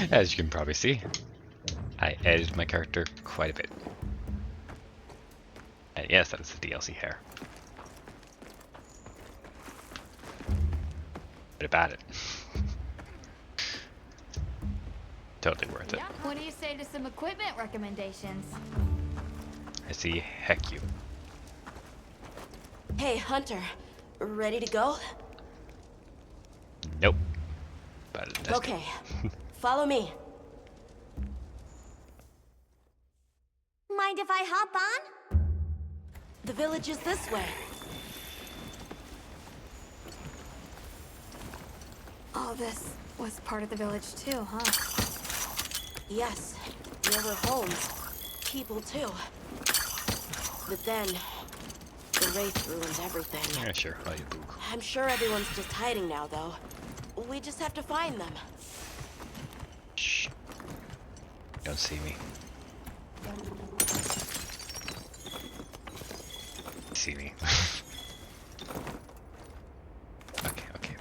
As you can probably see, I edited my character quite a bit. And yes, that's the DLC hair. But about it. Totally worth it. Yeah. What do you say to some equipment recommendations? I see heck you. Hey, Hunter. Ready to go? Nope. But that's Okay. Follow me. Mind if I hop on? The village is this way. Oh, this was part of the village too, huh? Yes, there were homes. People, too. But then, the Wraith ruined everything. Yeah, sure. Oh, you book. I'm sure everyone's just hiding now, though. We just have to find them. Shh. Don't see me. See me. Okay, okay.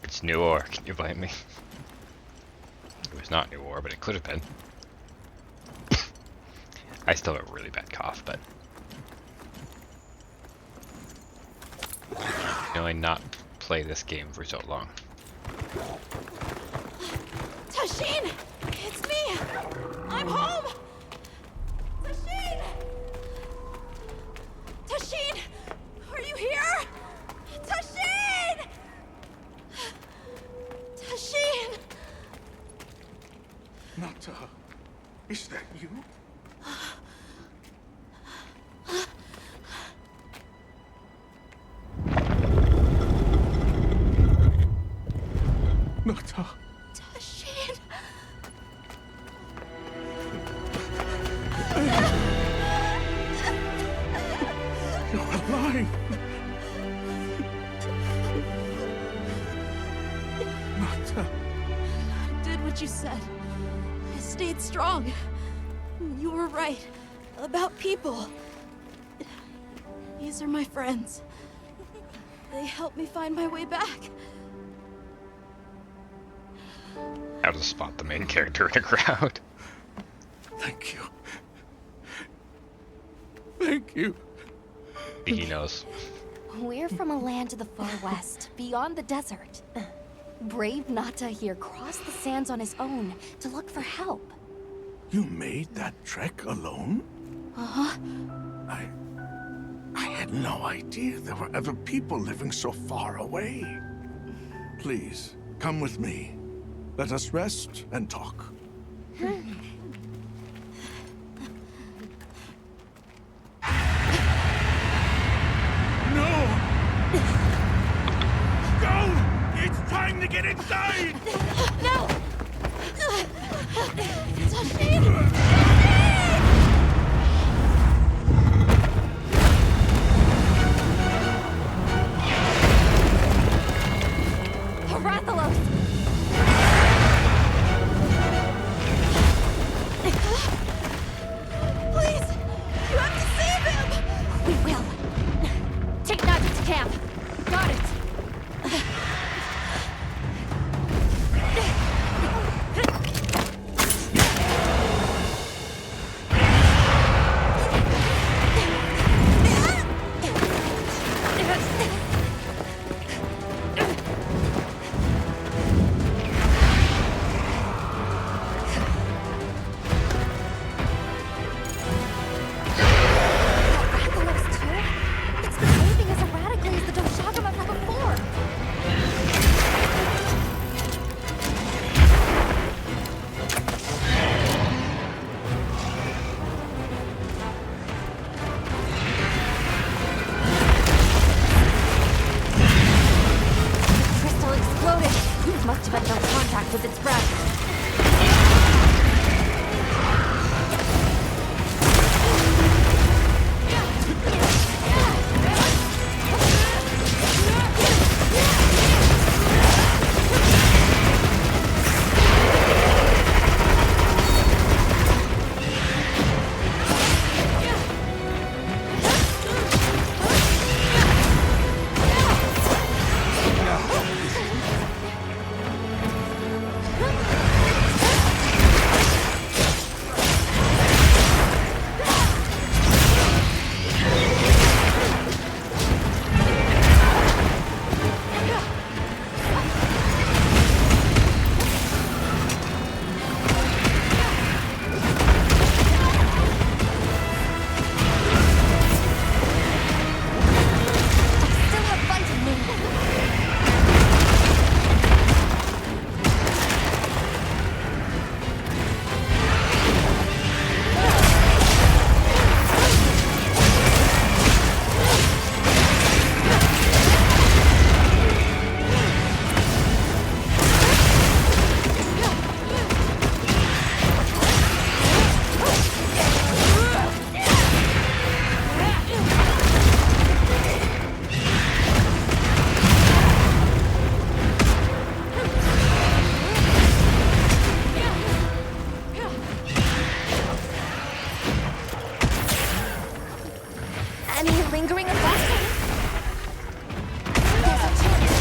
It's New Ore. Can you blame me? It was not New Ore, but it could have been. I still have a really bad cough, but I can only not play this game for so long. Tashin! It's me! I'm home! Tashin! Tashin! Are you here? Tashin! Tashin! Nata, is that you? Nata. Tashin! You're alive! Nata. I did what you said. I stayed strong. You were right. About people. These are my friends. They helped me find my way back. How to spot the main character in a crowd. Thank you. Thank you. He knows. We're from a land to the far west, beyond the desert. Brave Nata here crossed the sands on his own to look for help. You made that trek alone? Uh-huh. I had no idea there were other people living so far away. Please, come with me. Let us rest and talk. No! Go! It's time to get inside! No! Tashin! Rathalos! Please! You have to save him! We will. Take Nata to camp. Got it. Rathalos too? Any lingering effects? There's a chance.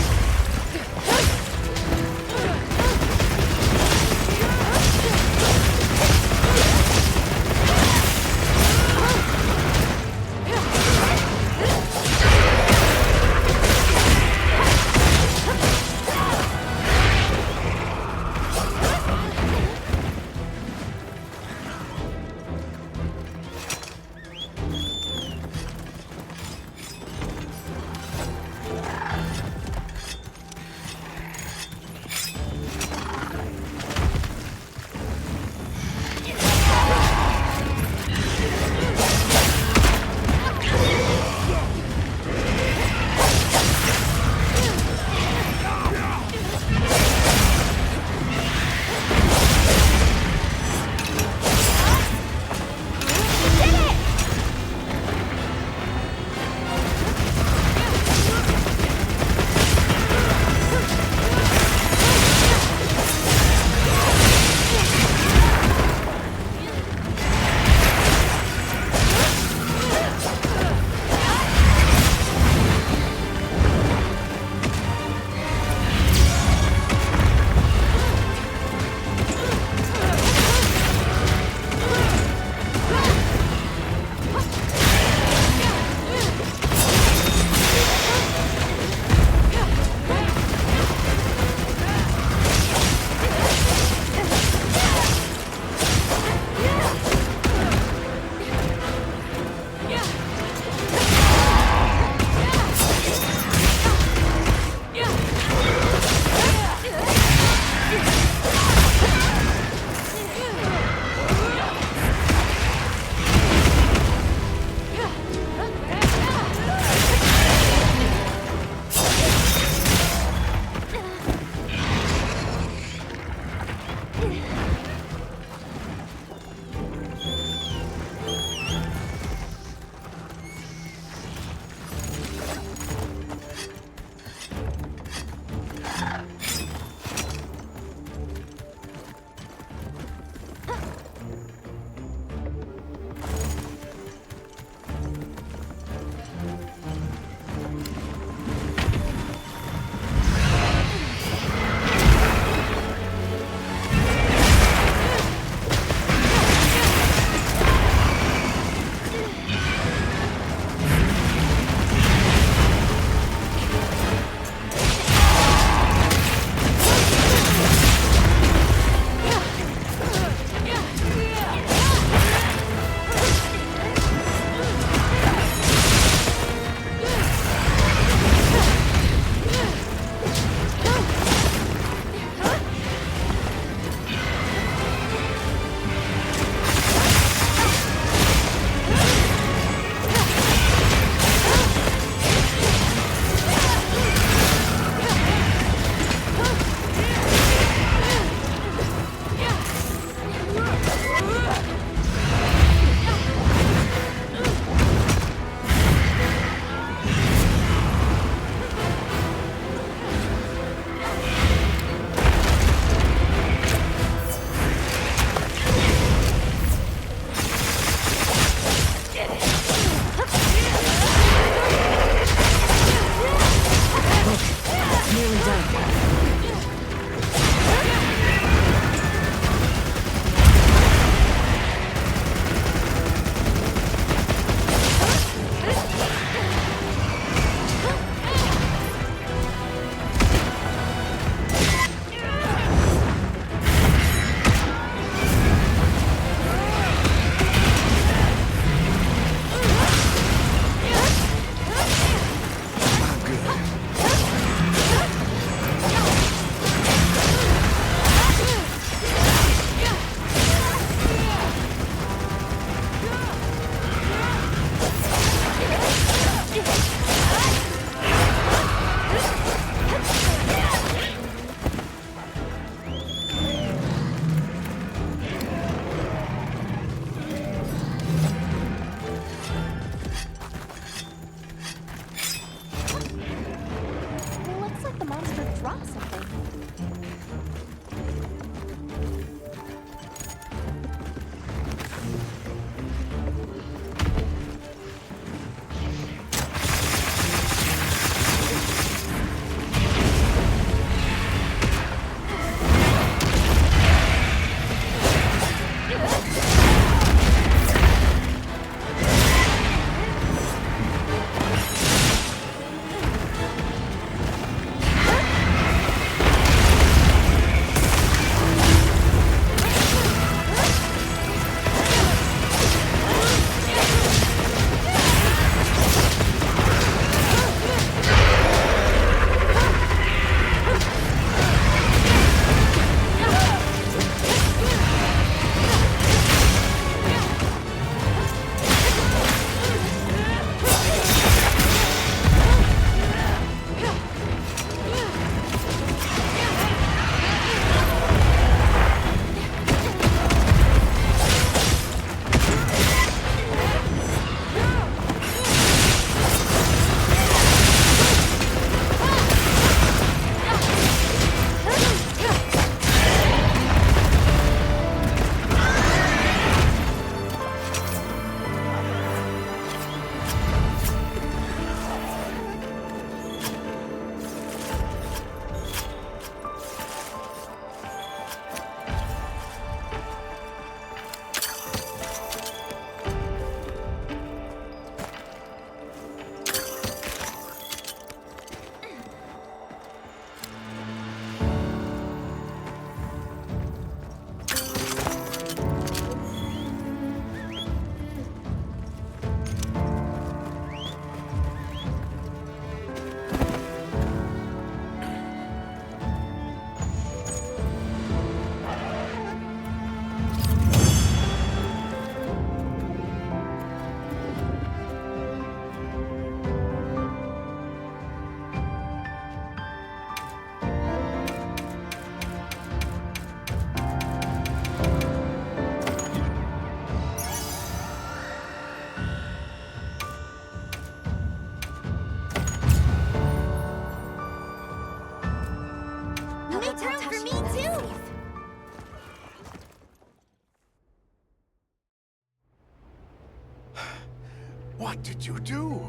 did you do?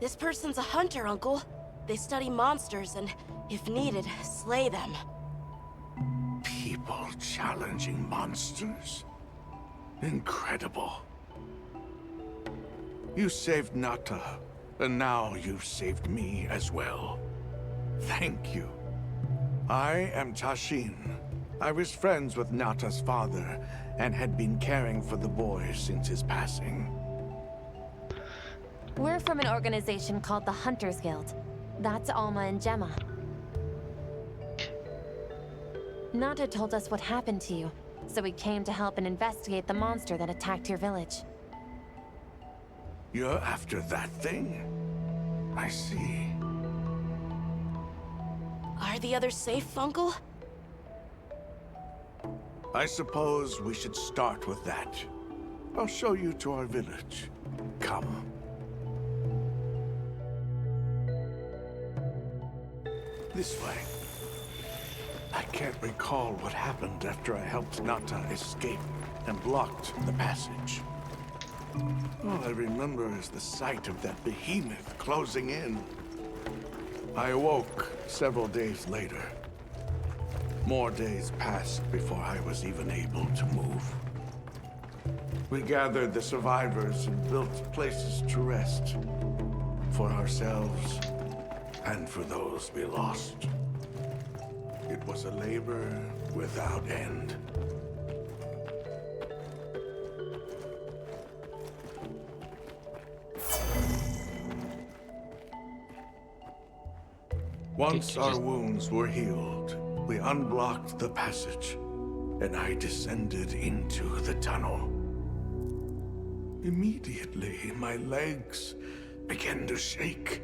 This person's a hunter, Uncle. They study monsters and, if needed, slay them. People challenging monsters? Incredible. You saved Nata, and now you've saved me as well. Thank you. I am Tashin. I was friends with Nata's father, and had been caring for the boy since his passing. We're from an organization called the Hunters Guild. That's Alma and Gemma. Nata told us what happened to you, so we came to help and investigate the monster that attacked your village. You're after that thing? I see. Are the others safe, Uncle? I suppose we should start with that. I'll show you to our village. Come. This way. I can't recall what happened after I helped Nata escape and blocked the passage. All I remember is the sight of that behemoth closing in. I awoke several days later. More days passed before I was even able to move. We gathered the survivors and built places to rest. For ourselves, and for those we lost. It was a labor without end. Once our wounds were healed, we unblocked the passage, and I descended into the tunnel. Immediately, my legs began to shake.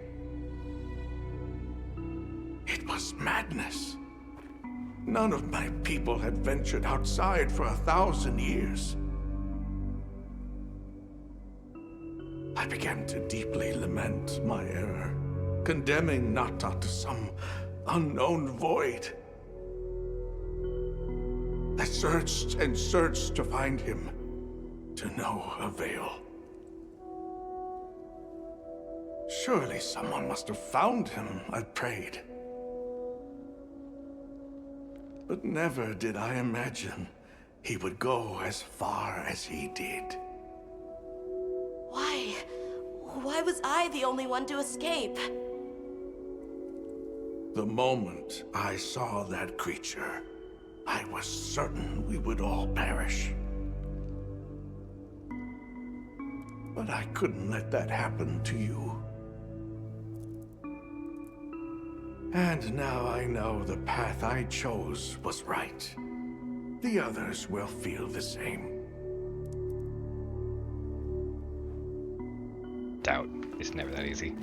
It was madness. None of my people had ventured outside for 1,000 years. I began to deeply lament my error, condemning Nata to some unknown void. I searched and searched to find him, to no avail. Surely someone must have found him, I prayed. But never did I imagine he would go as far as he did. Why? Why was I the only one to escape? The moment I saw that creature, I was certain we would all perish. But I couldn't let that happen to you. And now I know the path I chose was right. The others will feel the same. Doubt. It's never that easy.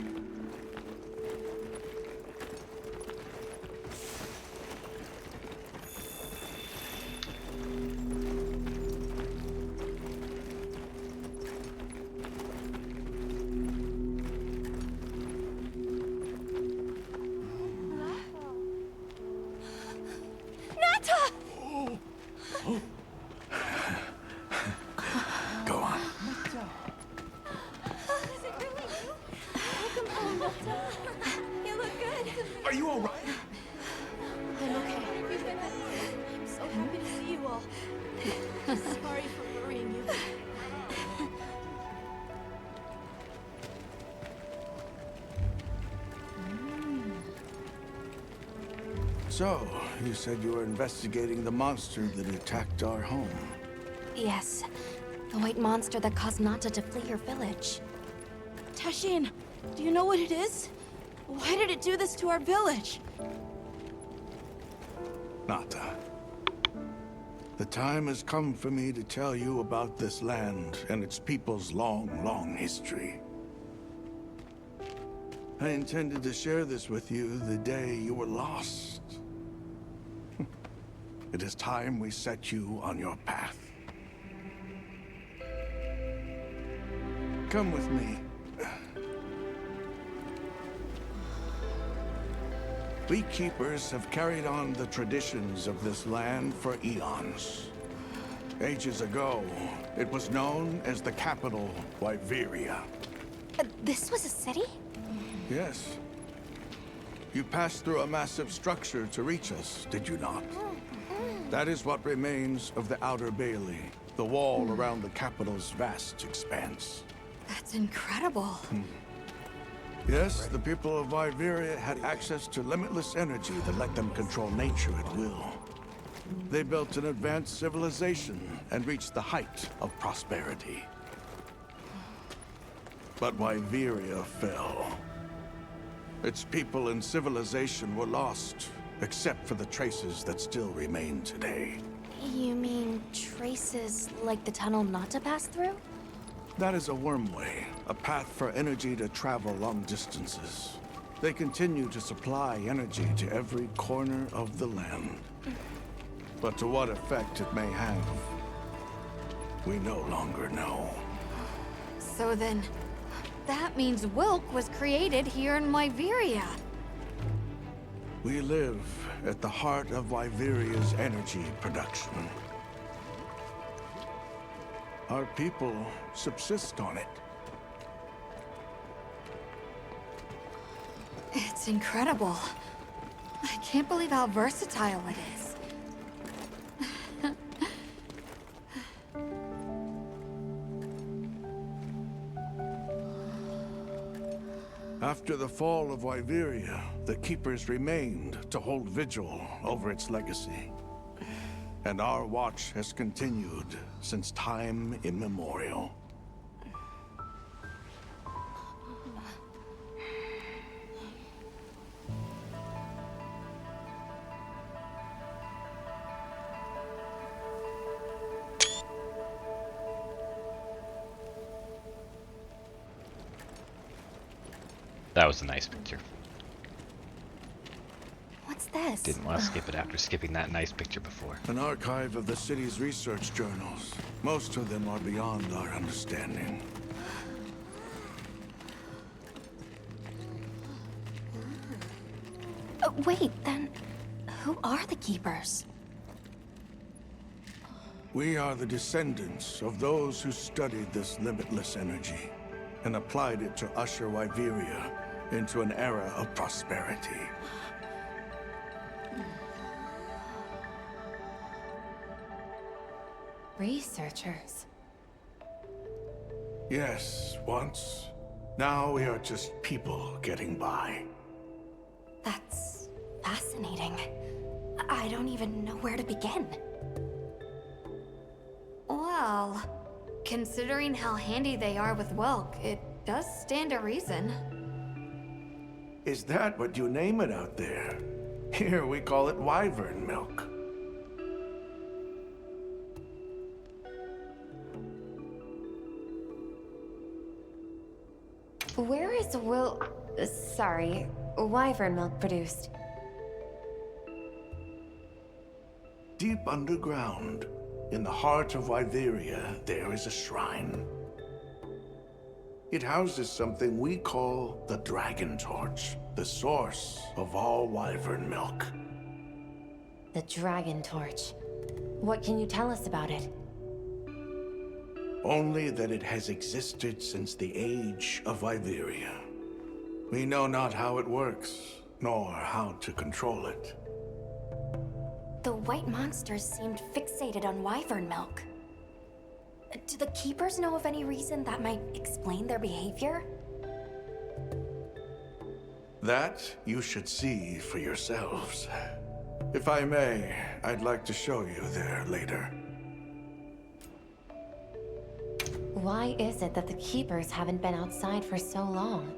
Go on. You look good. Are you all right? I'm okay. I'm so happy to see you all. Sorry for worrying you. So, you said you were investigating the monster that attacked our home. Yes, the white monster that caused Nata to flee your village. Tashin, do you know what it is? Why did it do this to our village? Nata. The time has come for me to tell you about this land and its people's long, long history. I intended to share this with you the day you were lost. It is time we set you on your path. Come with me. Beekeepers have carried on the traditions of this land for eons. Ages ago, it was known as the capital, Wyveria. This was a city? Yes. You passed through a massive structure to reach us, did you not? That is what remains of the Outer Bailey, the wall around the capital's vast expanse. That's incredible. Yes, the people of Wyveria had access to limitless energy that let them control nature at will. They built an advanced civilization and reached the height of prosperity. But Wyveria fell. Its people and civilization were lost, except for the traces that still remain today. You mean traces like the tunnel Nata passed through? That is a wormway, a path for energy to travel long distances. They continue to supply energy to every corner of the land. But to what effect it may have, we no longer know. So then, that means Wilk was created here in Wyveria. We live at the heart of Wyveria's energy production. Our people subsist on it. It's incredible. I can't believe how versatile it is. After the fall of Wyveria, the Keepers remained to hold vigil over its legacy. And our watch has continued since time immemorial. That was a nice picture. What's this? Didn't want to skip it after skipping that nice picture before. An archive of the city's research journals. Most of them are beyond our understanding. Wait, then who are the Keepers? We are the descendants of those who studied this limitless energy and applied it to usher Wyveria into an era of prosperity. Researchers. Yes, once. Now we are just people getting by. That's fascinating. I don't even know where to begin. Well, considering how handy they are with Wilk, it does stand to reason. Is that what you name it out there? Here we call it wyvern milk. Where is wyvern milk produced? Deep underground, in the heart of Wyveria, there is a shrine. It houses something we call the Dragon Torch, the source of all wyvern milk. The Dragon Torch. What can you tell us about it? Only that it has existed since the age of Wyveria. We know not how it works, nor how to control it. The white monsters seemed fixated on wyvern milk. Do the Keepers know of any reason that might explain their behavior? That you should see for yourselves. If I may, I'd like to show you there later. Why is it that the Keepers haven't been outside for so long?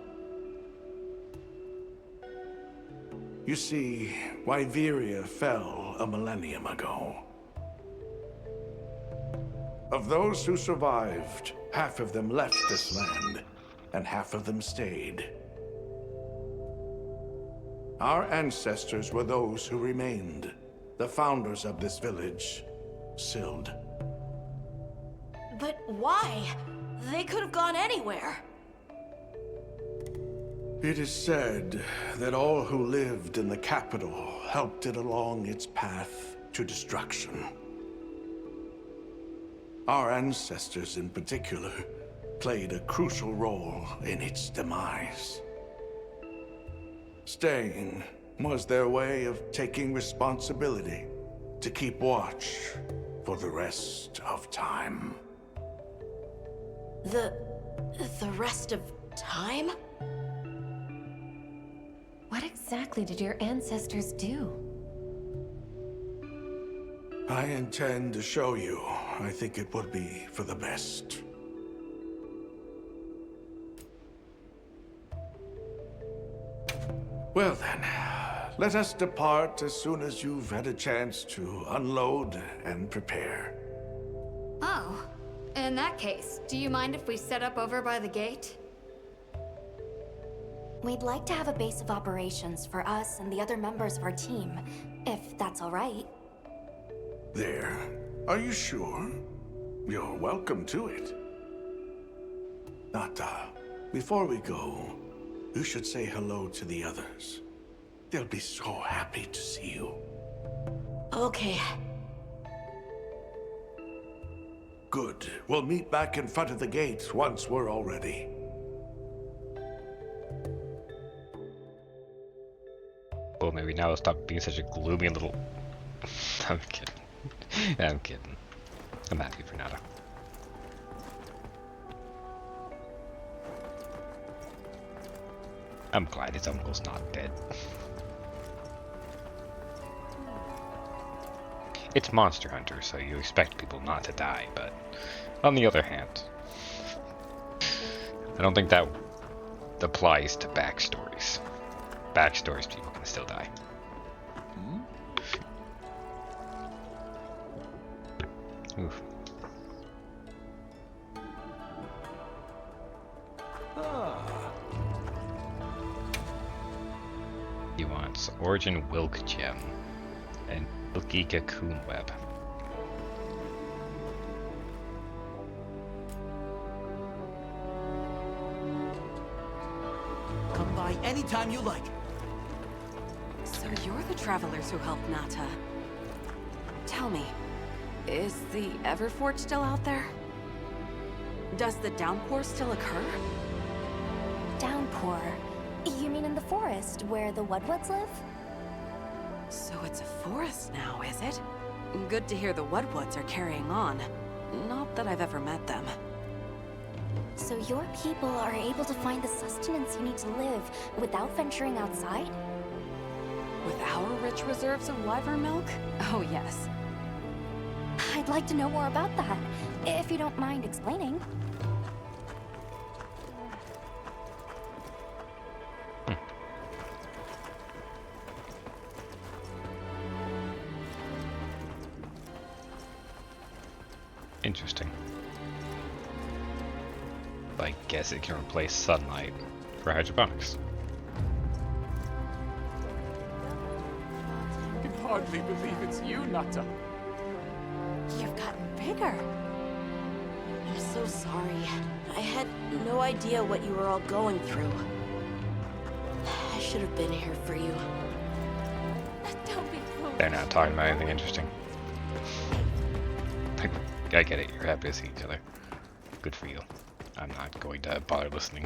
You see, Wyveria fell a millennium ago. Of those who survived, half of them left this land, and half of them stayed. Our ancestors were those who remained, the founders of this village, Sild. But why? They could have gone anywhere. It is said that all who lived in the capital helped it along its path to destruction. Our ancestors in particular played a crucial role in its demise. Staying was their way of taking responsibility to keep watch for the rest of time. The rest of time? What exactly did your ancestors do? I intend to show you. I think it would be for the best. Well then, let us depart as soon as you've had a chance to unload and prepare. Oh, in that case, do you mind if we set up over by the gate? We'd like to have a base of operations for us and the other members of our team, if that's all right. There. Are you sure? You're welcome to it. Nata, before we go, you should say hello to the others. They'll be so happy to see you. Okay. Good. We'll meet back in front of the gate once we're all ready. Well, maybe now I'll stop being such a gloomy little... I'm kidding. I'm kidding. I'm happy for Nata. I'm glad his uncle's not dead. It's Monster Hunter, so you expect people not to die, but on the other hand, I don't think that applies to backstories. Backstories, people can still die. Oof. He wants Origin Wilk Gem and Milky Cocoon Web. Come by anytime you like. So you're the travelers who helped Nata. Tell me, is the Everforge still out there? Does the downpour still occur? Downpour? You mean in the forest, where the Wudwoods live? So it's a forest now, is it? Good to hear the Wudwoods are carrying on. Not that I've ever met them. So your people are able to find the sustenance you need to live without venturing outside? With our rich reserves of wyvern milk? Oh yes. I'd like to know more about that, if you don't mind explaining. Interesting. I guess it can replace sunlight for hydroponics. I can hardly believe it's you, Nata. You've gotten bigger. I'm so sorry. I had no idea what you were all going through. I should have been here for you. Don't be foolish. They're not talking about anything interesting. I get it, you're happy to see each other. Good for you. I'm not going to bother listening.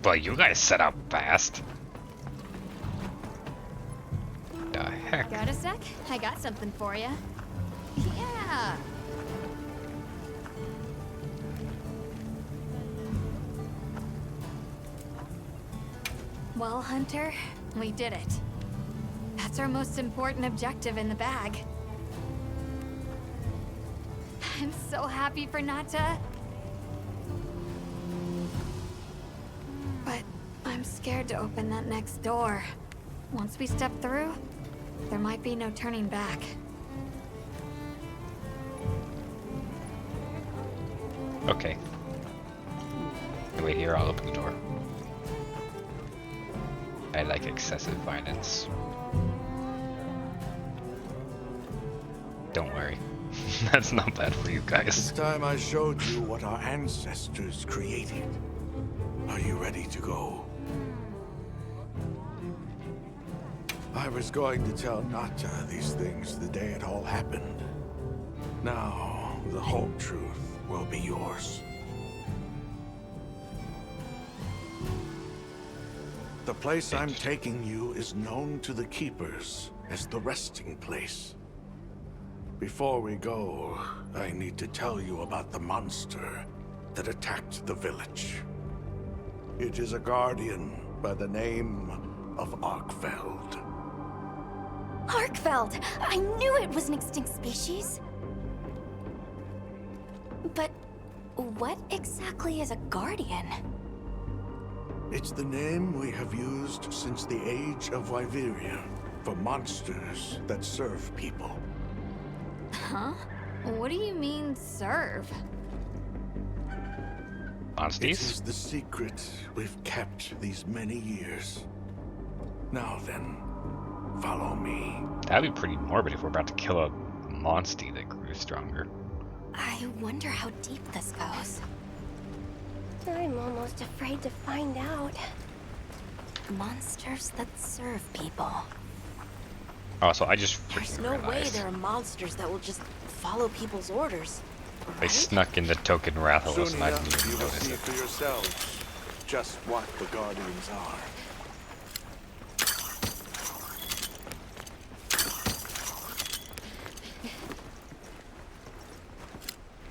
But you guys set up fast. The heck? Got a sec? I got something for you. Yeah. Well, Hunter, we did it. That's our most important objective in the bag. I'm so happy for Nata. But I'm scared to open that next door. Once we step through, there might be no turning back. Okay. You wait here, I'll open the door. I like excessive violence. Don't worry. That's not bad for you This guys. time I showed you what our ancestors created. Are you ready to go? I was going to tell Nata these things the day it all happened. Now, the whole truth will be yours. The place I'm taking you is known to the Keepers as the resting place. Before we go, I need to tell you about the monster that attacked the village. It is a guardian by the name of Arkfeld. Arkfeld! I knew it was an extinct species! But what exactly is a guardian? It's the name we have used since the age of Wyveria for monsters that serve people. Huh? What do you mean, serve? It Monsties? is the secret we've kept these many years. Now then, follow me. That'd be pretty morbid if we're about to kill a monstie that grew stronger. I wonder how deep this goes. I'm almost afraid to find out. Monsters that serve people. Oh, so I just There's freaking no way realized. there are monsters that will just follow people's orders. They Right? snuck into Token Rathalos Soon and I enough, didn't you even will notice see it. for yourselves just what the Guardians are.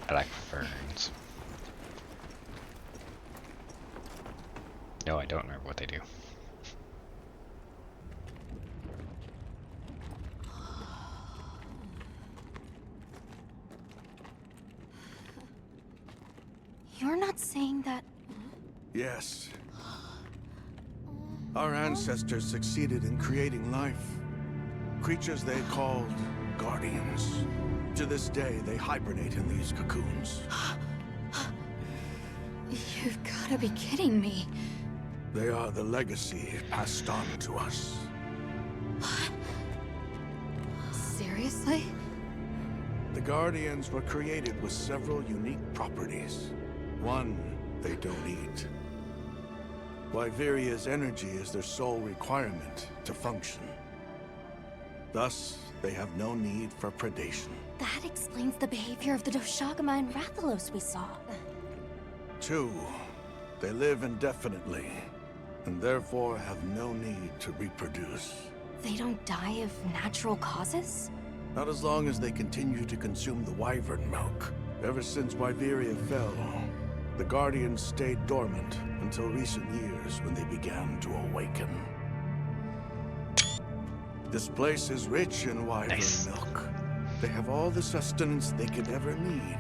I like ferns. No, I don't remember what they do. You're not saying that... Yes. Our ancestors succeeded in creating life. Creatures they called Guardians. To this day, they hibernate in these cocoons. You've gotta be kidding me. They are the legacy passed on to us. Seriously? The Guardians were created with several unique properties. One, they don't eat. Wyveria's energy is their sole requirement to function. Thus, they have no need for predation. That explains the behavior of the Doshagama and Rathalos we saw. Two, they live indefinitely, and therefore have no need to reproduce. They don't die of natural causes? Not as long as they continue to consume the wyvern milk. Ever since Wyveria fell, the Guardians stayed dormant until recent years when they began to awaken. This place is rich in wyvern Nice. milk. They have all the sustenance they could ever need.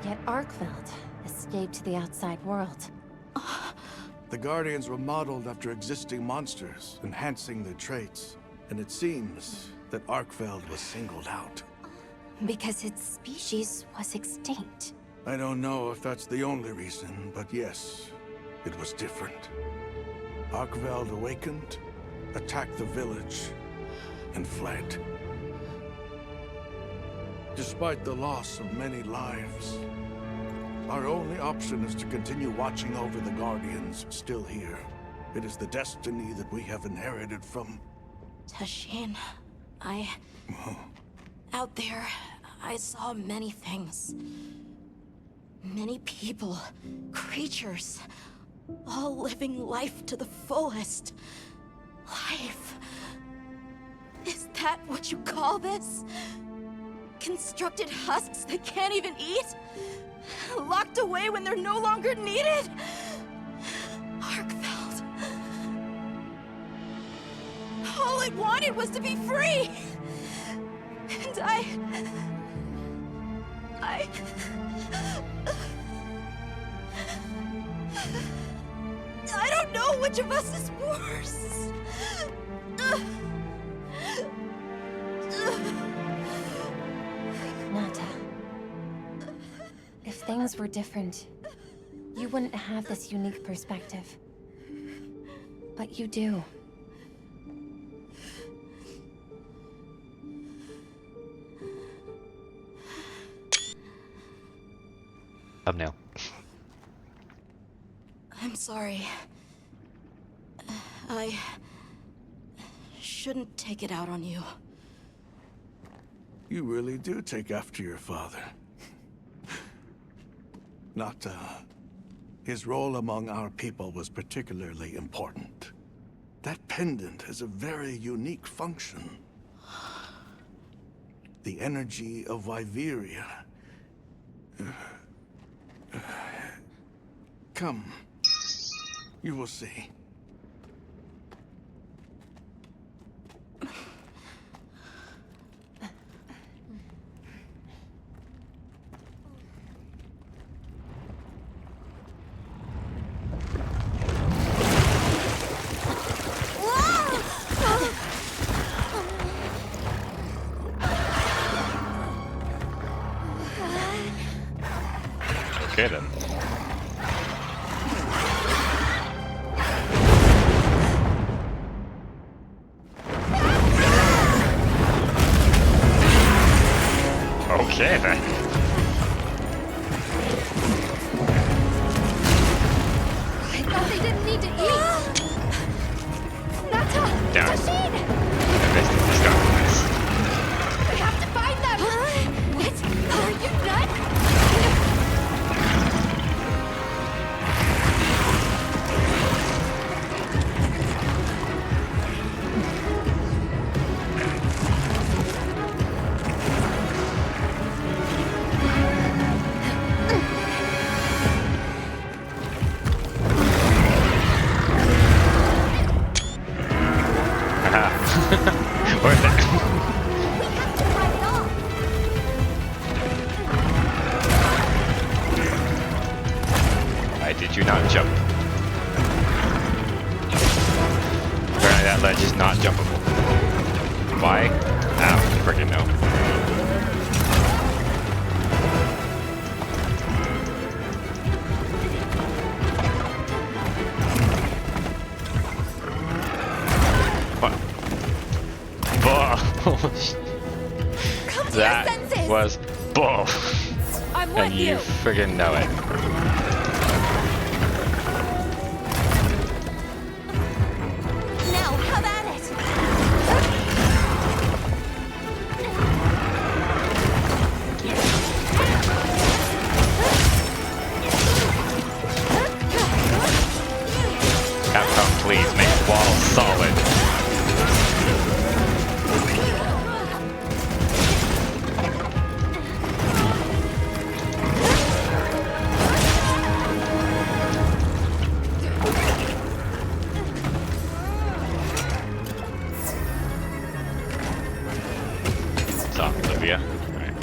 Yet Arkfeld escaped to the outside world. The Guardians were modeled after existing monsters, enhancing their traits. And it seems that Arkfeld was singled out. Because its species was extinct. I don't know if that's the only reason, but yes, it was different. Arkveld awakened, attacked the village, and fled. Despite the loss of many lives, our only option is to continue watching over the Guardians still here. It is the destiny that we have inherited from... Tashin, out there, I saw many things. Many people, creatures, all living life to the fullest. Life. Is that what you call this? Constructed husks that can't even eat? Locked away when they're no longer needed? Arkfeld. All I wanted was to be free! And I don't know which of us is worse. Nata. If things were different, you wouldn't have this unique perspective. But you do. Thumbnail. I'm sorry. I shouldn't take it out on you. You really do take after your father. Nata, his role among our people was particularly important. That pendant has a very unique function. The energy of Viveria. Come. You will see. Okay then. Okay then. I thought they didn't need to eat. Nata! Down. Tashin! This got nice. We have to find them! What? Are you nuts? Worth it. Why did you not jump? Apparently that ledge is not jumpable. Why? I don't freaking know. Come to your That senses! was bull. I'm with And you friggin' know it. Now, have at it! Capcom, please make walls solid. Stop, Olivia. Alright.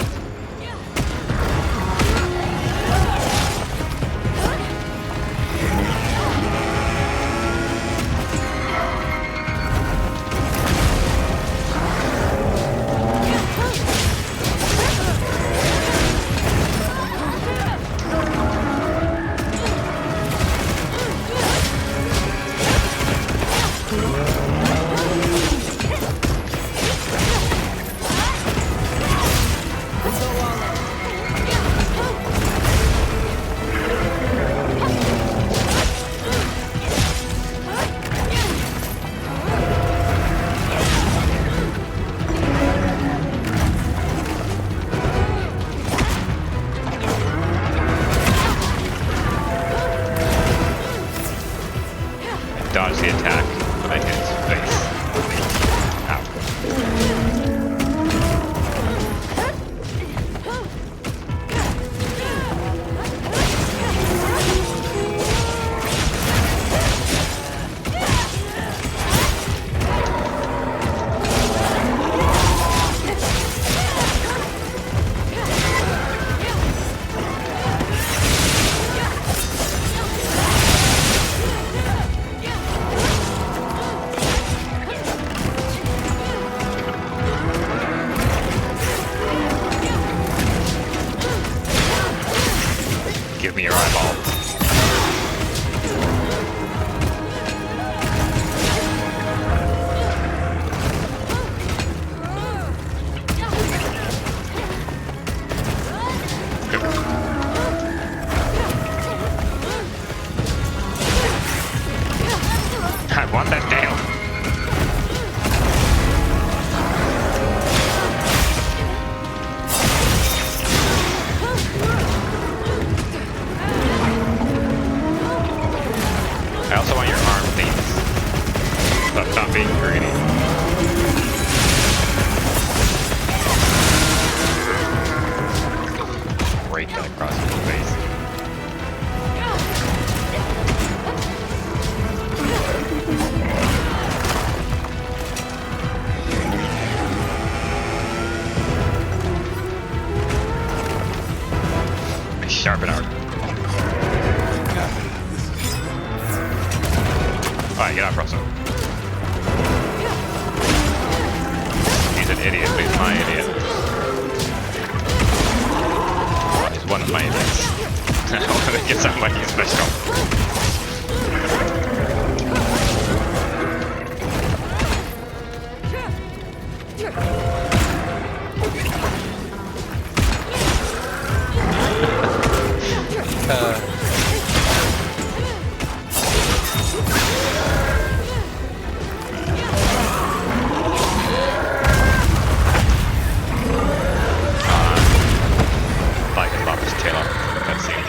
Sharpen out. Alright, get out, Russell. He's an idiot, but he's my idiot. Oh, he's one of my idiots. I want to get somebody special. I can lop his tail off. That seemed.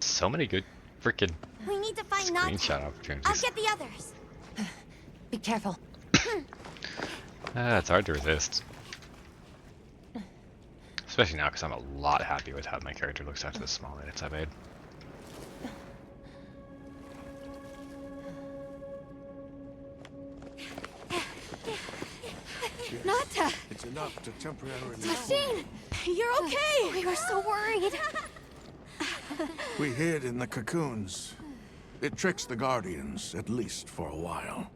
So many good freaking We need to find Nata. screenshot I'll opportunities. get the others. Be careful. It's hard to resist. Especially now, because I'm a lot happy with how my character looks after the small edits I made. Nata! It's enough to temporarily... Machine! You're okay! We were so worried. We hid in the cocoons. It tricks the Guardians, at least for a while.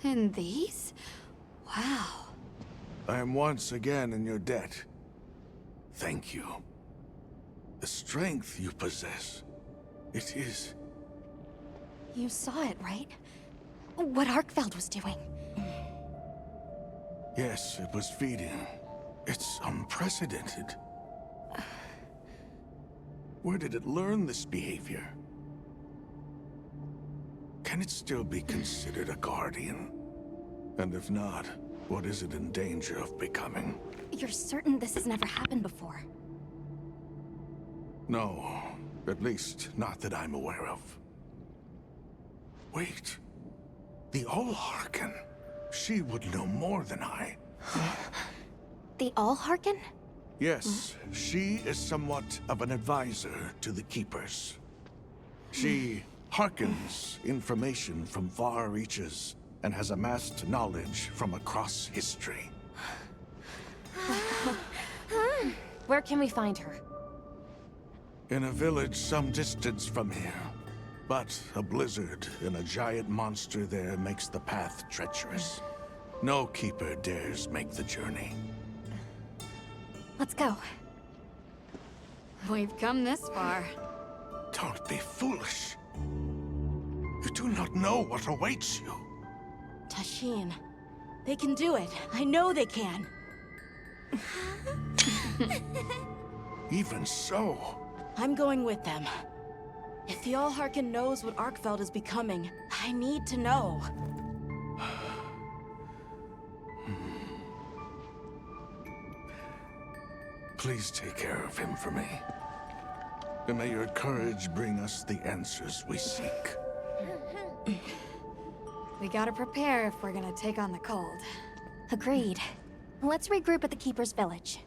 In these? Wow. I am once again in your debt. Thank you. The strength you possess, it is... You saw it, right? What Arkfeld was doing. Yes, it was feeding. It's unprecedented. Where did it learn this behavior? Can it still be considered a Guardian? And if not, what is it in danger of becoming? You're certain this has never happened before? No, at least not that I'm aware of. Wait, the Allharken. She would know more than I. The Allharken? Yes, she is somewhat of an advisor to the Keepers. She hearkens information from far reaches and has amassed knowledge from across history. Where can we find her? In a village some distance from here. But a blizzard and a giant monster there makes the path treacherous. No Keeper dares make the journey. Let's go. We've come this far. Don't be foolish. You do not know what awaits you. Tashin, they can do it. I know they can. Even so, I'm going with them. If the Allharken knows what Arkfeld is becoming, I need to know. please take care of him for me. And may your courage bring us the answers we seek. We gotta prepare if we're gonna take on the cold. Agreed. Let's regroup at the Keeper's village.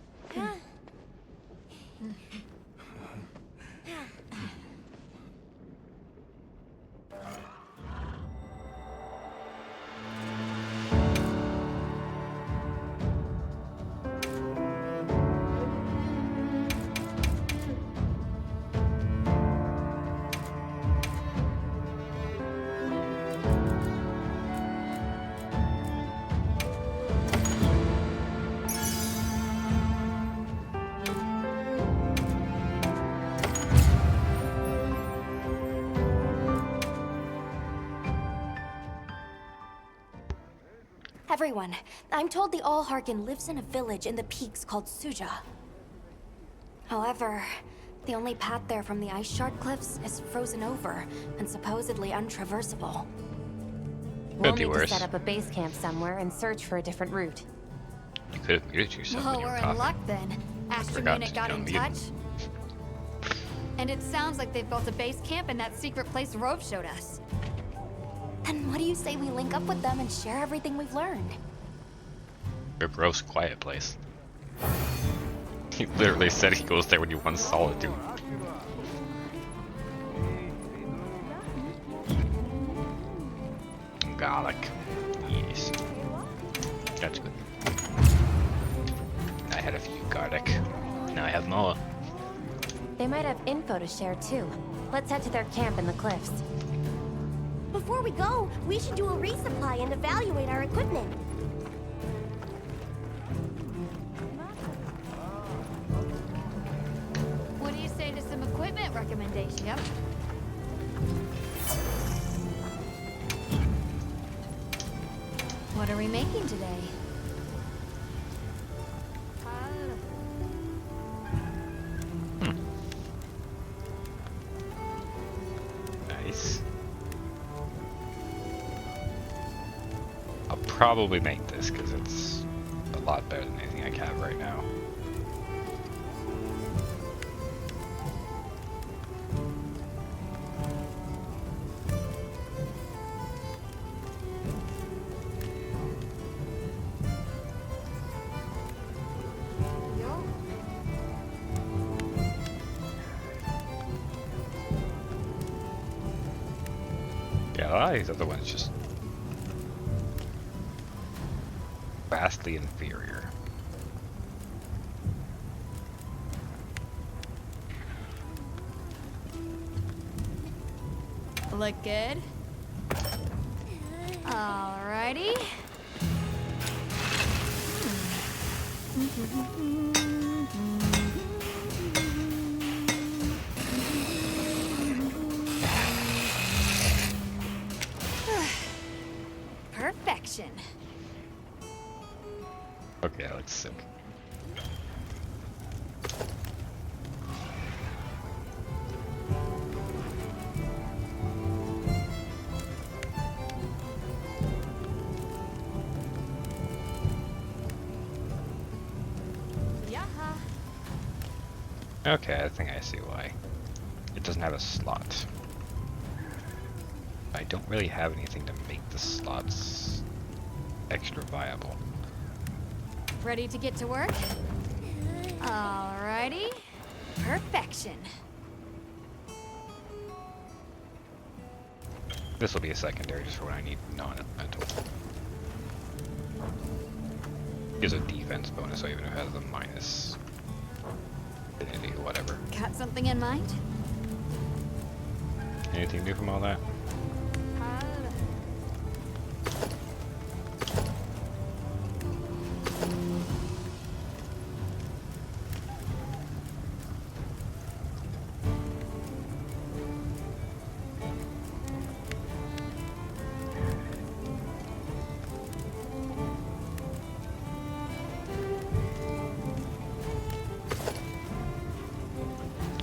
Everyone, I'm told the Allharken lives in a village in the peaks called Suja. However, the only path there from the Ice Shard Cliffs is frozen over and supposedly untraversable. We'll Could be need worse. to set up a base camp somewhere and search for a different route. You could have muted yourself Well, when you were we're in coughing. luck then. Astrum Forgot Unit to got in unmute. touch. And it sounds like they've built a base camp in that secret place Rove showed us. Then what do you say we link up with them and share everything we've learned? A gross, quiet place. He literally said he goes there when you want solitude. garlic. Yes. That's good. I had a few garlic. Now I have more. They might have info to share too. Let's head to their camp in the cliffs. Before we go, we should do a resupply and evaluate our equipment. What do you say to some equipment recommendations? Yep. What are we making today? Nice. I'll probably make this because it's a lot better than anything I have right now. Yeah, a lot of these other ones just vastly inferior. Look good. Alrighty. Perfection. Okay, that looks sick. Yaha. Okay, I think I see why. It doesn't have a slot. I don't really have anything to make the slots extra viable. Ready to get to work? Alrighty. Perfection. This will be a secondary just for when I need non-elemental. Gives a defense bonus, so even if it has a minus affinity or whatever. Got something in mind? Anything new from all that?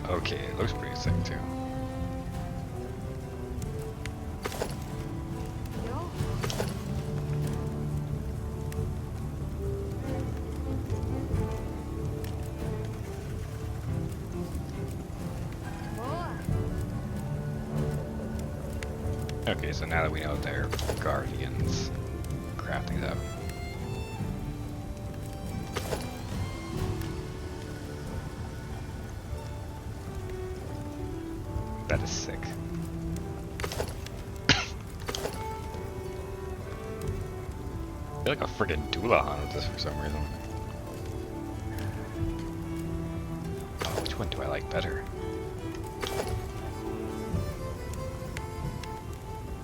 Okay, it looks pretty sick too. Okay, so now that we know they're guardians, crafting them. That is sick. I feel like a friggin' Doulahan with this for some reason. Oh, which one do I like better?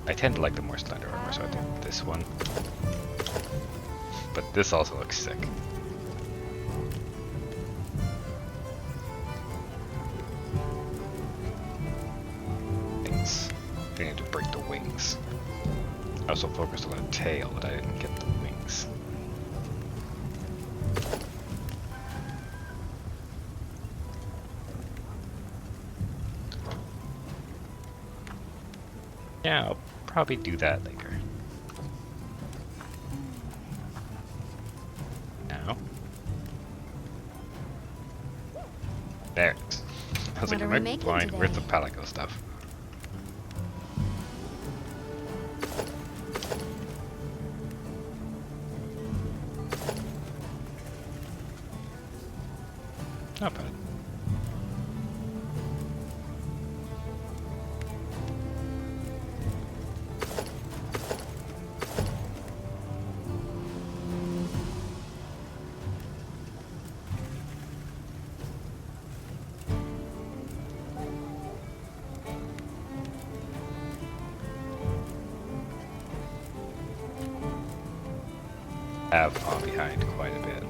I tend to like the more slender armor, so I think this one. But this also looks sick. Wings. I need to break the wings. I was so focused on the tail that I didn't get the wings. Yeah, I'll probably do that later. Now. There it is. I was What like, are am we I making blind? Where's the today? Palico stuff? Not bad. have fallen behind quite a bit.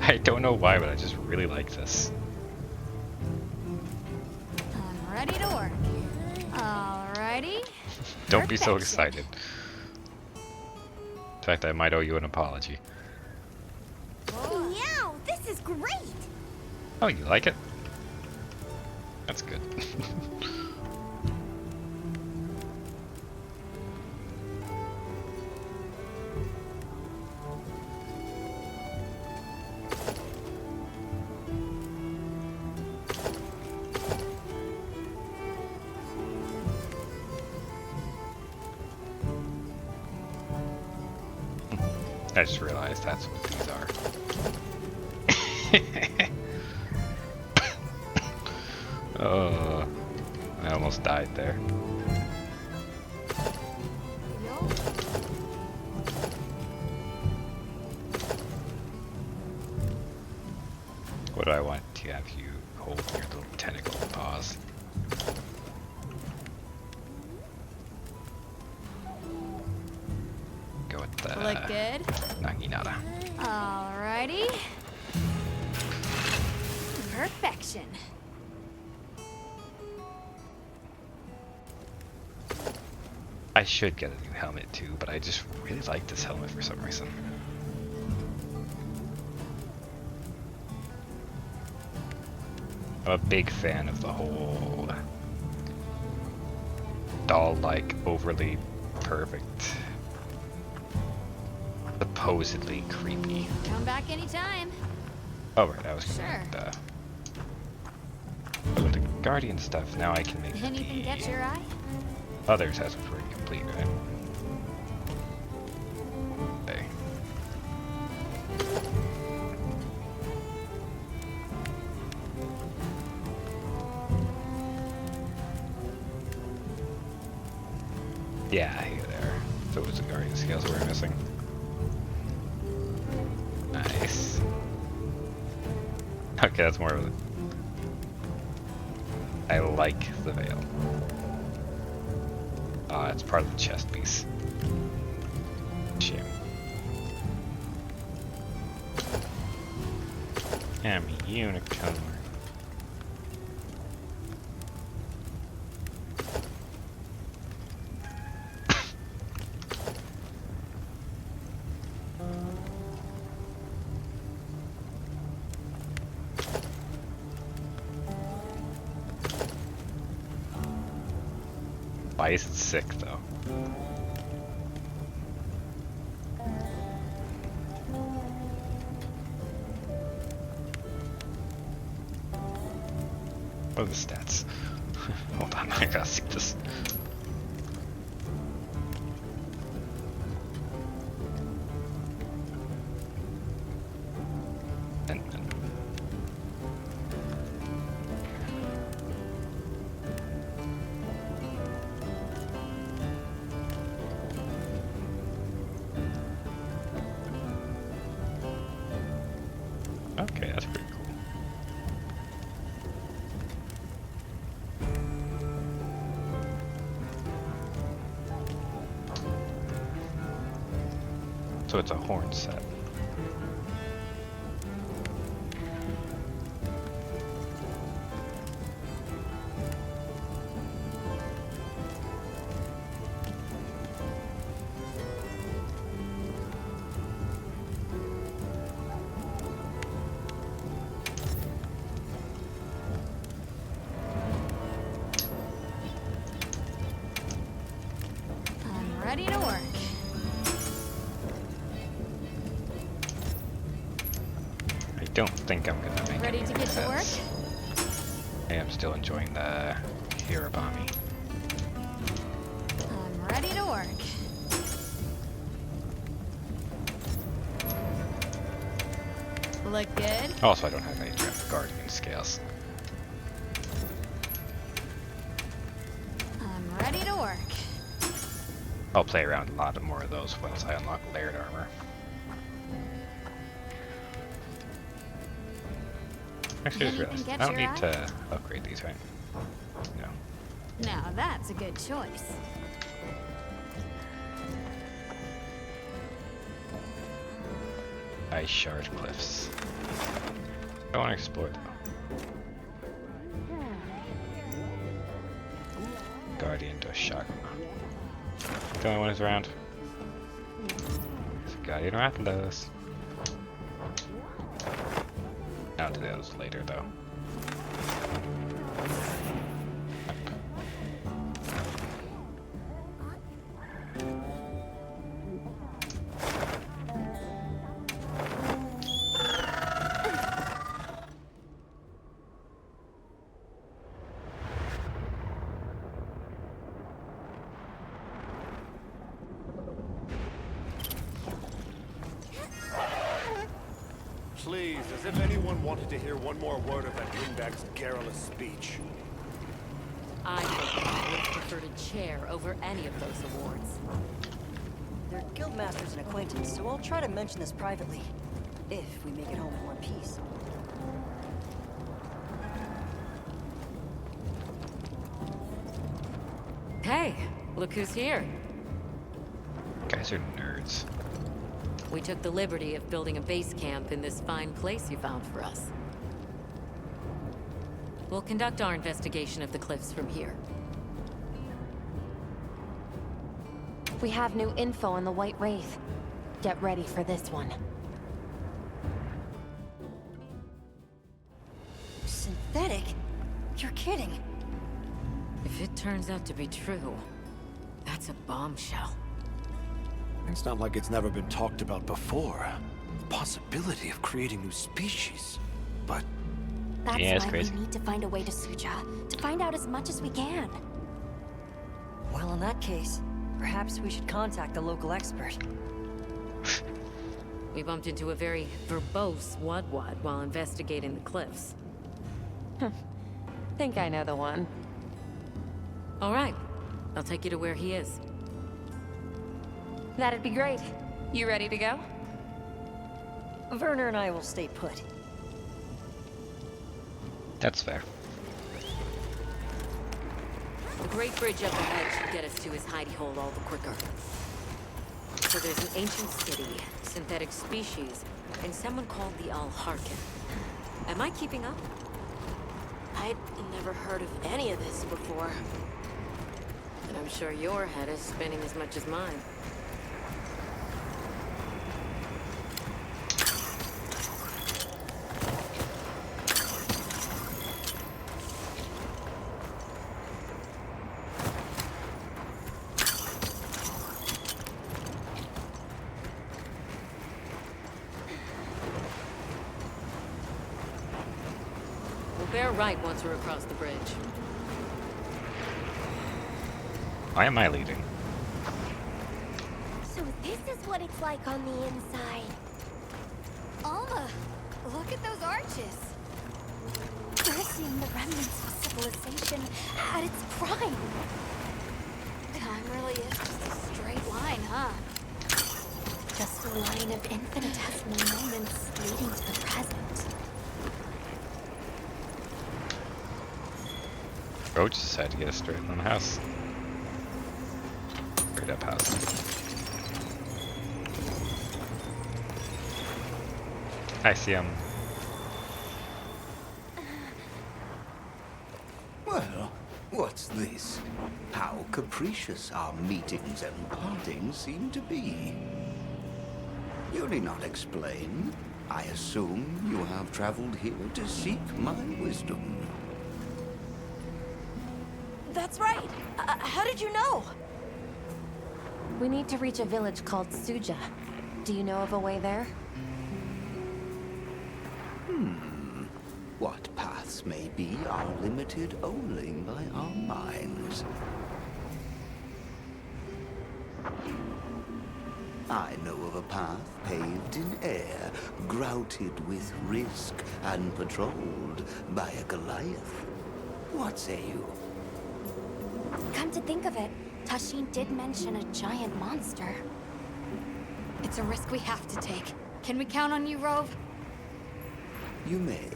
I don't know why, but I just really like this. I'm ready to work. Alrighty. Don't be so Perfection. excited. In fact, I might owe you an apology. Meow, this is great! Oh, you like it? That's good. I just realized that's what these are. Oh, I almost died there. What do I want to have you hold in your little tentacle paws? Go with the Look good. Naginata. Alrighty. Perfection. I should get a new helmet too, but I just really like this helmet for some reason. I'm a big fan of the whole doll-like, overly perfect, supposedly creepy. Come back anytime. Oh right, I was Sure. gonna with the Guardian stuff. Now I can make Anything the catch your eye? others has been pretty complete, right? Okay. Yeah, here there. So it was the Guardian scales we were missing. Nice. Okay, that's more of it. I like the veil. It's part of the chest piece. Shame. I'm a unicorn. Why is it sick though? What are the stats? Hold on, I gotta see this. And okay, that's pretty cool. So it's a horn set. I'm ready to work. I don't think I'm gonna make Ready any to get to work? sense. I am still enjoying the Hirabami. I'm ready to work. Look good. Also, I don't have any Guardian scales. I'm ready to work. I'll play around a lot more of those once I unlock layered armor. Actually, I just Anything realized catch I don't your need to upgrade these, right? No. Now that's a good choice. Ice shard cliffs. I want to explore though. Guardian to Shagma. The only one who's around. There's a Guardian Rathalos. I'll do those later though. Please, as if anyone wanted to hear one more word of that windbag's garrulous speech. I think I would have preferred a chair over any of those awards. They're guildmasters and acquaintance, so I'll try to mention this privately. If we make it home in one piece. Hey, look who's here. Guys are nerds. We took the liberty of building a base camp in this fine place you found for us. We'll conduct our investigation of the cliffs from here. We have new info on the White Wraith. Get ready for this one. Synthetic? You're kidding. If it turns out to be true, that's a bombshell. It's not like it's never been talked about before. The possibility of creating new species. But That's Yeah, it's why crazy. we need to find a way to Suja, to find out as much as we can. Well, in that case, perhaps we should contact the local expert. We bumped into a very verbose Wadwad while investigating the cliffs. Think I know the one. All right, I'll take you to where he is. That'd be great. You ready to go? Werner and I will stay put. That's fair. The Great Bridge up ahead should get us to his hidey hole all the quicker. So there's an ancient city, synthetic species, and someone called the Al-Harkin. Am I keeping up? I'd never heard of any of this before. And I'm sure your head is spinning as much as mine. We'll bear right once we're across the bridge. Why am I leading? So this is what it's like on the inside. Alma, look at those arches. We're seeing the remnants of civilization at its prime. Time really is just a straight line, huh? Just a line of infinitesimal moments leading to the present. Roach decided to get a straight on the house. Straight up house. I see him. Well, what's this? How capricious our meetings and partings seem to be. You need not explain. I assume you have traveled here to seek my wisdom. That's right. How did you know? We need to reach a village called Suja. Do you know of a way there? What paths may be are limited only by our minds. I know of a path paved in air, grouted with risk, and patrolled by a Goliath. What say you? Come to think of it, Tashin did mention a giant monster. It's a risk we have to take. Can we count on you, Rove? You may.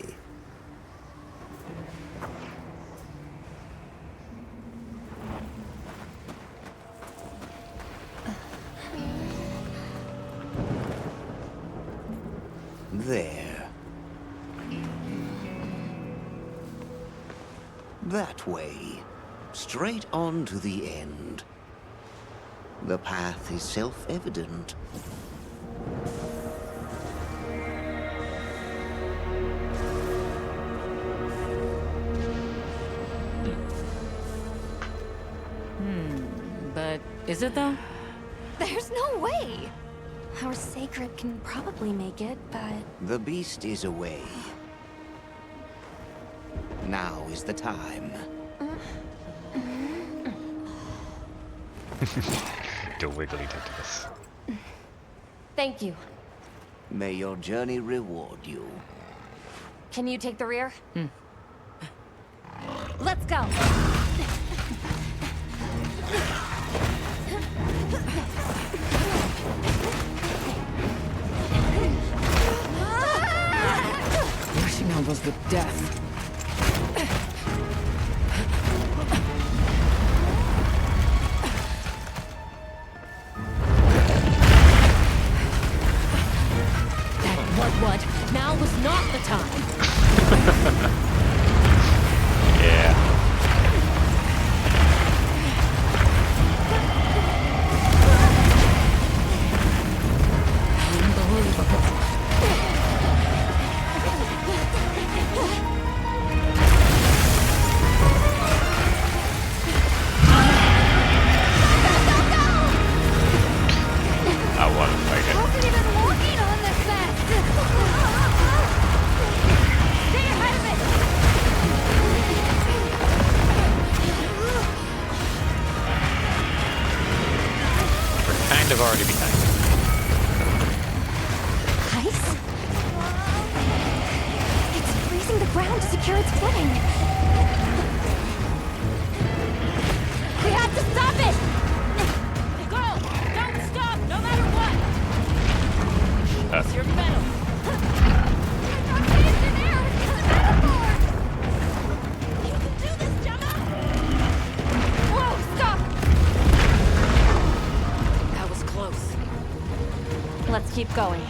There. That way. Straight on to the end. The path is self-evident. But is it though? There's no way! Our sacred can probably make it, but... The beast is away. Now is the time. The wiggly tentacles. Thank you. May your journey reward you. Can you take the rear? Let's go! Rushing elbows with death. What? Now was not the time. Yeah. Unbelievable. I want to fight it. Wasn't even walking on this mess! Stay ahead of it! We're kind of already behind. Ice? It's freezing the ground to secure its footing. We have to stop it! Go! Don't stop, no matter what! It's your medal. You can do this, Gemma! Whoa, stop! That was close. Let's keep going.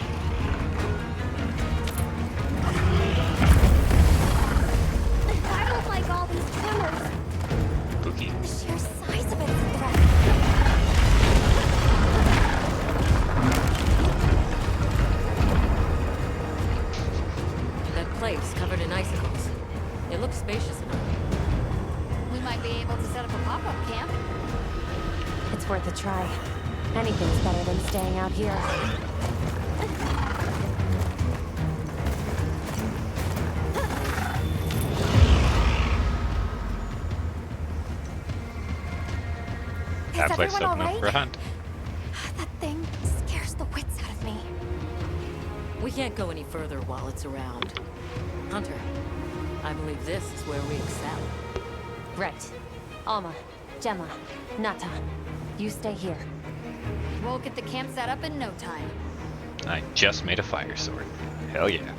I don't like all these tremors. Spooky. The sheer size of it is a threat. That place covered in icicles. It looks spacious enough. We might be able to set up a pop-up camp. It's worth a try. Anything's better than staying out here. That place everyone open up all for a hunt. That thing scares the wits out of me. We can't go any further while it's around. Hunter, I believe this is where we excel. Right. Alma, Gemma, Nata, you stay here. We'll get the camp set up in no time. I just made a fire sword. Hell yeah.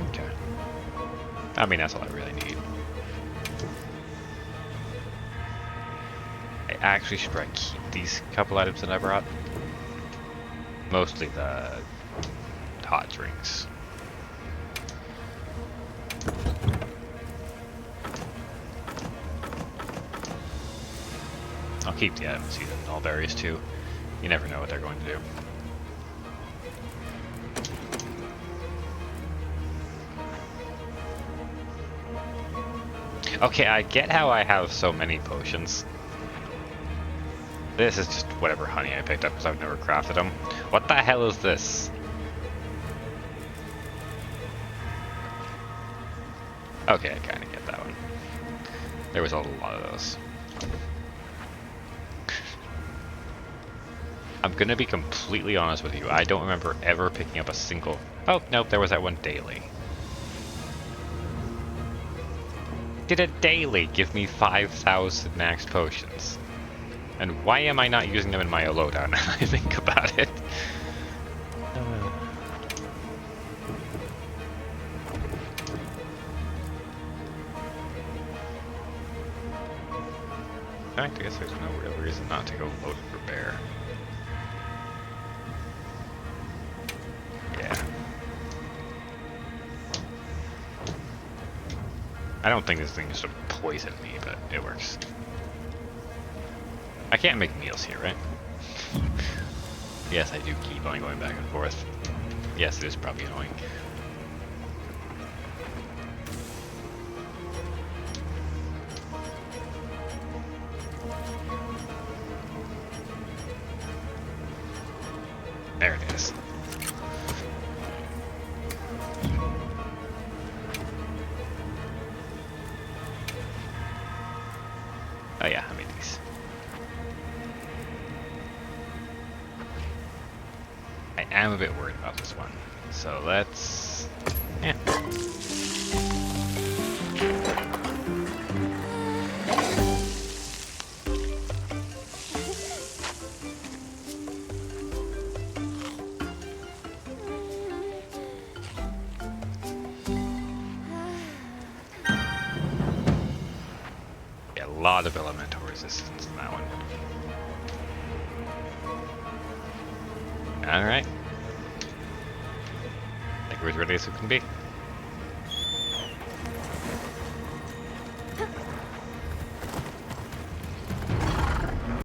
Okay. I mean, that's all I really need. I actually should probably keep these couple items that I brought. Mostly the hot drinks. I'll keep the items seated in all berries too. You never know what they're going to do. Okay, I get how I have so many potions. This is just whatever honey I picked up because I've never crafted them. What the hell is this? Okay, I kind of get that one. There was a lot of those. I'm gonna be completely honest with you. I don't remember ever picking up a single... Oh, nope, there was that one daily. Did a daily give me 5,000 max potions? And why am I not using them in my loadout now I think about it? I guess there's no real reason not to go load for bear. Yeah. I don't think this thing is gonna poison me, but it works. I can't make meals here, right? Yes, I do keep on going back and forth. Yes, it is probably annoying. There it is. Oh yeah, I made these. I am a bit worried about this one. So let's... yeah. A lot of elemental resistance in that one. Alright. I think we're as ready as we can be.